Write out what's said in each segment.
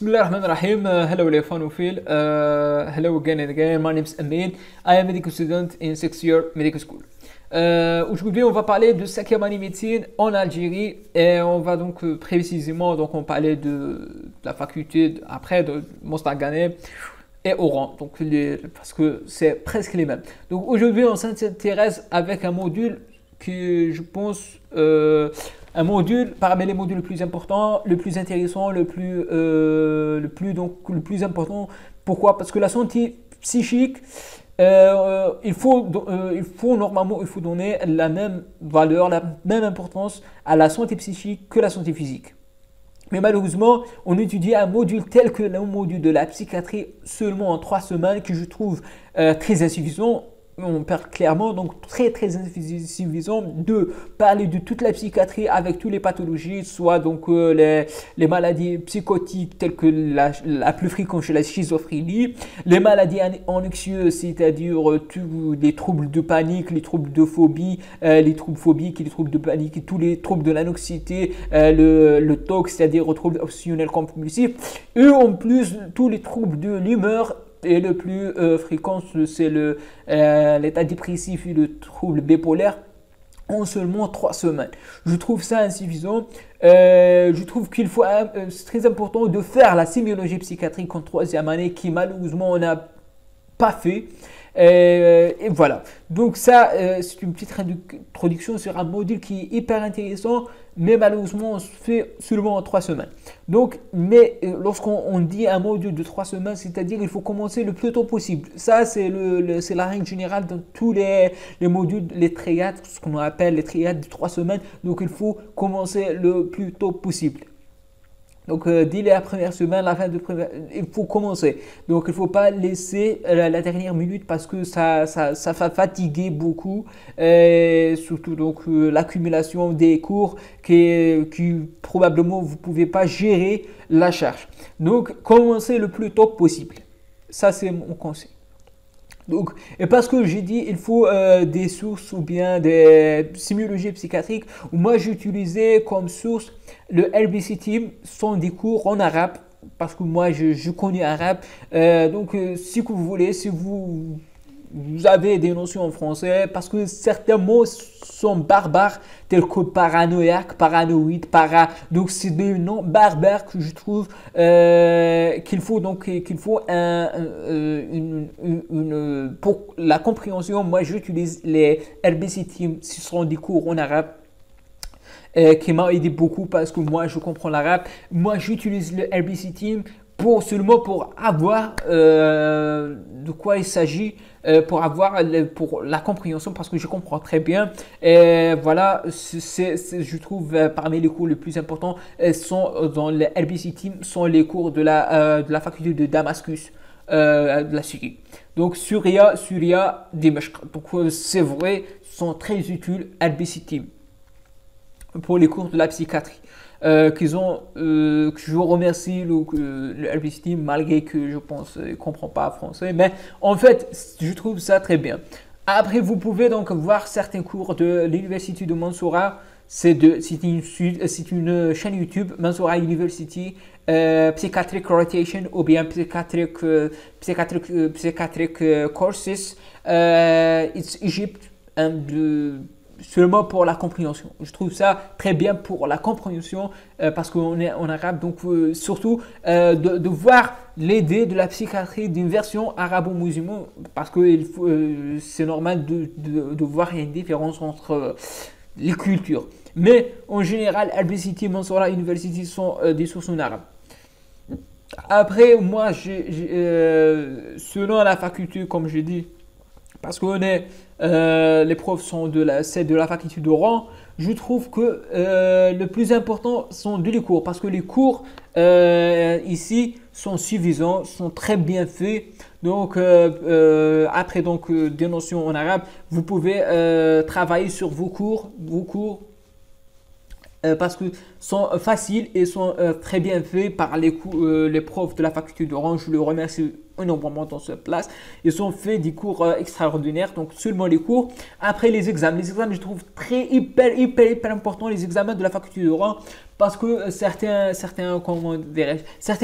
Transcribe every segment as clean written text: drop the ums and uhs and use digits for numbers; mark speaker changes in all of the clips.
Speaker 1: Bismillahirrahmanirrahim. Hello, Leophanophile. Hello again and again. My name is Amin. I am a medical student in 6th year medical school. Aujourd'hui, on va parler de 5e année médecine en Algérie et on va donc précisément on parlait de la faculté après de Mostaganem et Oran, donc parce que c'est presque les mêmes. Donc aujourd'hui, on s'intéresse avec un module que je pense un module parmi les modules les plus importants, le plus intéressant, le plus important. Pourquoi? Parce que la santé psychique, il faut normalement donner la même valeur, la même importance à la santé psychique que la santé physique. Mais malheureusement, on étudie un module tel que le module de la psychiatrie seulement en 3 semaines, que je trouve très insuffisant. On perd clairement, donc très insuffisant de parler de toute la psychiatrie avec toutes les pathologies, soit donc les maladies psychotiques telles que la plus fréquente chez la schizophrénie, les maladies anxieuses, c'est-à-dire tous les troubles de panique, les troubles de phobie, les troubles phobiques, les troubles de panique, tous les troubles de l'anxiété, le TOC, c'est-à-dire le trouble obsessionnel compulsif, et en plus tous les troubles de l'humeur. Et le plus fréquent, c'est l'état dépressif et le trouble bipolaire en seulement 3 semaines. Je trouve ça insuffisant. Je trouve qu'il faut, c'est très important de faire la sémiologie psychiatrique en 3e année, qui malheureusement on n'a pas fait. Et voilà. Donc ça, c'est une petite introduction sur un module qui est hyper intéressant, mais malheureusement on se fait seulement en 3 semaines. Donc, mais lorsqu'on dit un module de 3 semaines, c'est-à-dire qu'il faut commencer le plus tôt possible. Ça, c'est la règle générale dans tous les modules, les triades, ce qu'on appelle les triades de 3 semaines. Donc, il faut commencer le plus tôt possible. Donc, dès la première semaine, la fin de première, il faut commencer. Donc, il ne faut pas laisser la dernière minute parce que ça va fatiguer beaucoup. Et surtout, donc, l'accumulation des cours qui probablement vous ne pouvez pas gérer la charge. Donc, commencez le plus tôt possible. Ça, c'est mon conseil. Donc, et parce que j'ai dit, il faut des sources ou bien des sémiologies psychiatriques. Moi, j'ai utilisé comme source le LBC Team, sont des cours en arabe, parce que moi, je connais arabe. Donc, si vous voulez, si vous avez des notions en français, parce que certains mots sont barbares, tels que paranoïaque, paranoïde, donc c'est des noms barbares que je trouve qu'il faut pour la compréhension. Moi, j'utilise les RBC Team, ce sont des cours en arabe. Qui m'a aidé beaucoup parce que moi je comprends l'arabe. Moi j'utilise le RBC Team seulement pour avoir de quoi il s'agit, pour la compréhension, parce que je comprends très bien. Et voilà, je trouve parmi les cours les plus importants sont dans le RBC Team, sont les cours de la faculté de Damascus, de la Syrie. Donc Syria, Dimashq. Donc c'est vrai, sont très utiles RBC Team pour les cours de la psychiatrie. Que je remercie le RBC Team, malgré que je pense qu'il ne comprend pas français, mais en fait je trouve ça très bien. Après, vous pouvez donc voir certains cours de l'université de Mansoura. C'est une chaîne YouTube, Mansoura University Psychiatric Rotation, ou bien Psychiatric Courses. It's Egypt, seulement pour la compréhension. Je trouve ça très bien pour la compréhension parce qu'on est en arabe. Donc, surtout de voir l'idée de la psychiatrie d'une version arabo-musulmane, parce que c'est normal de voir une différence entre les cultures. Mais en général, RBC, Mansoura University sont des sources en arabe. Après, moi, selon la faculté, comme je dis, parce que les profs sont de la faculté d'Oran, je trouve que le plus important sont les cours, parce que les cours ici sont suffisants, sont très bien faits. Donc après des notions en arabe, vous pouvez travailler sur vos cours parce que sont faciles et sont très bien faits par les profs de la faculté d'Oran. Je les remercie énormément dans cette place. Ils ont fait des cours extraordinaires, donc seulement les cours. Après les examens, je trouve hyper important les examens de la faculté d'Oran, parce que certaines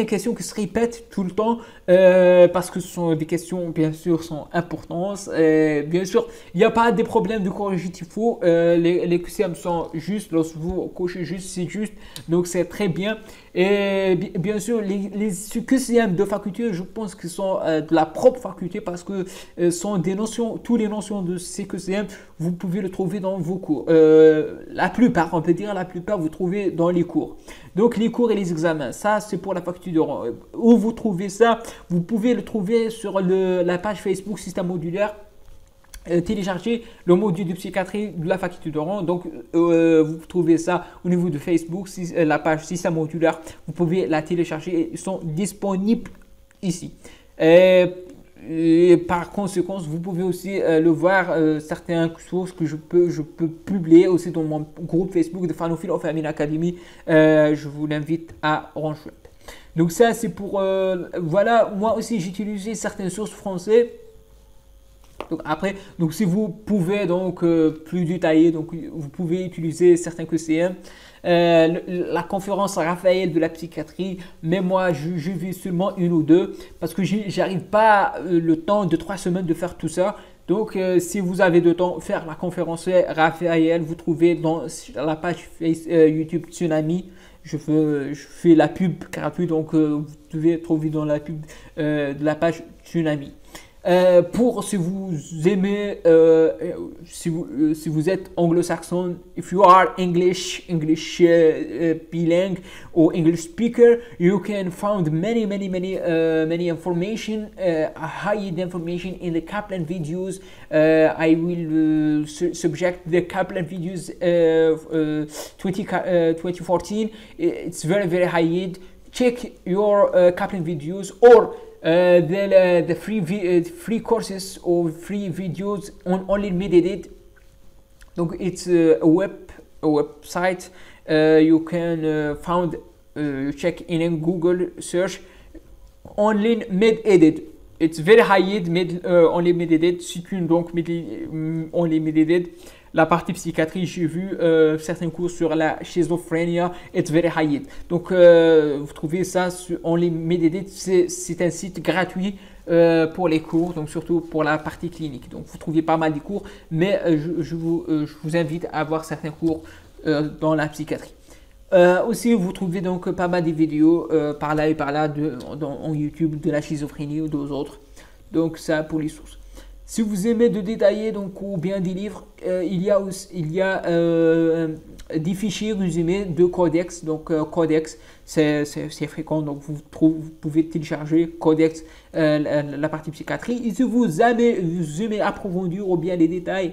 Speaker 1: questions qui se répètent tout le temps, parce que ce sont des questions, bien sûr, sont importantes. Bien sûr, il n'y a pas des problèmes de corrigé il faut. Les QCM sont justes, lorsque vous cochez juste, c'est juste, donc c'est très bien. Et bien sûr, les QCM de faculté, je pense que sont de la propre faculté, parce que sont des notions, toutes les notions de ces QCM, vous pouvez le trouver dans vos cours. La plupart, on peut dire la plupart, vous trouvez dans les cours. Donc les cours et les examens, ça c'est pour la faculté de Rouen. Où vous trouvez ça? Vous pouvez le trouver sur la page Facebook Système Modulaire. Télécharger le module de psychiatrie de la faculté de Rouen. Donc vous trouvez ça au niveau de Facebook, la page Système Modulaire. Vous pouvez la télécharger, ils sont disponibles ici. Et par conséquent, vous pouvez aussi le voir, certaines sources que je peux publier aussi dans mon groupe Facebook de Fanophile of Amin Academy. Je vous l'invite à rejoindre. Donc ça c'est pour, voilà, moi aussi j'ai utilisé certaines sources françaises. Donc après, donc si vous pouvez donc plus détailler, donc vous pouvez utiliser certains QCM. La conférence Raphaël de la psychiatrie, mais moi je vis seulement une ou deux, parce que j'arrive pas le temps de 3 semaines de faire tout ça. Donc si vous avez de temps, faire la conférence Raphaël, vous trouvez dans la page YouTube Tsunami. Je fais la pub gratuite, donc vous devez trouver dans la pub de la page Tsunami. Pour si vous aimez, si vous êtes anglo-saxon, if you are English bilingue or English speaker, you can find many information, high information in the Kaplan videos. I will subject the Kaplan videos 2014. It's very high. Check your Kaplan videos, or the free courses or free videos on Only Meditate. Donc it's a website you can find, check in Google search Only Meditate. It's very high Only Meditate. C'est une donc Only Meditate. La partie psychiatrie, j'ai vu certains cours sur la schizophrénie, it's very high. Donc vous trouvez ça sur Only Meditate, c'est un site gratuit pour les cours, donc surtout pour la partie clinique. Donc vous trouvez pas mal de cours, mais je vous invite à voir certains cours dans la psychiatrie. Aussi vous trouvez donc pas mal de vidéos par là et par là en YouTube de la schizophrénie ou d'autres autres. Donc ça pour les sources. Si vous aimez de détailler donc, ou bien des livres, il y a des fichiers résumés de codex. Donc codex, c'est fréquent, donc vous pouvez télécharger codex, la partie psychiatrie. Et si vous aimez approfondir ou bien les détails,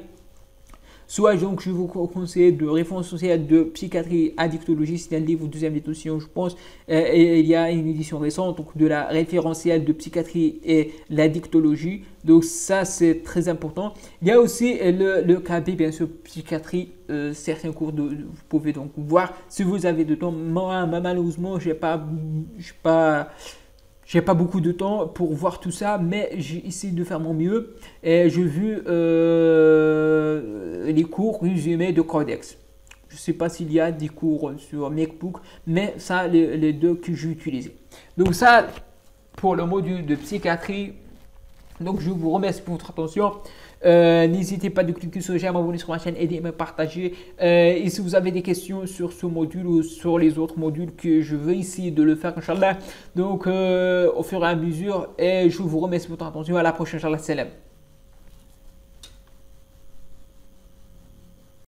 Speaker 1: soit donc je vous conseille de Référence sociale de psychiatrie addictologie, c'est un livre deuxième édition je pense, et il y a une édition récente donc de la référentielle de psychiatrie et l'addictologie, donc ça c'est très important. Il y a aussi le KB bien sûr psychiatrie, certains cours vous pouvez donc voir si vous avez de temps. Moi malheureusement j'ai pas beaucoup de temps pour voir tout ça, mais j'ai essayé de faire mon mieux et j'ai vu les cours résumés de codex. Je ne sais pas s'il y a des cours sur MacBook, mais ça, les deux que j'ai utilisés. Donc ça, pour le module de psychiatrie. Donc je vous remercie pour votre attention. N'hésitez pas de cliquer sur j'aime, abonner sur ma chaîne et de me partager. Et si vous avez des questions sur ce module ou sur les autres modules que je veux essayer de le faire, Inch'Allah. Donc au fur et à mesure. Et je vous remercie pour votre attention. À la prochaine, Inch'Allah. Salam.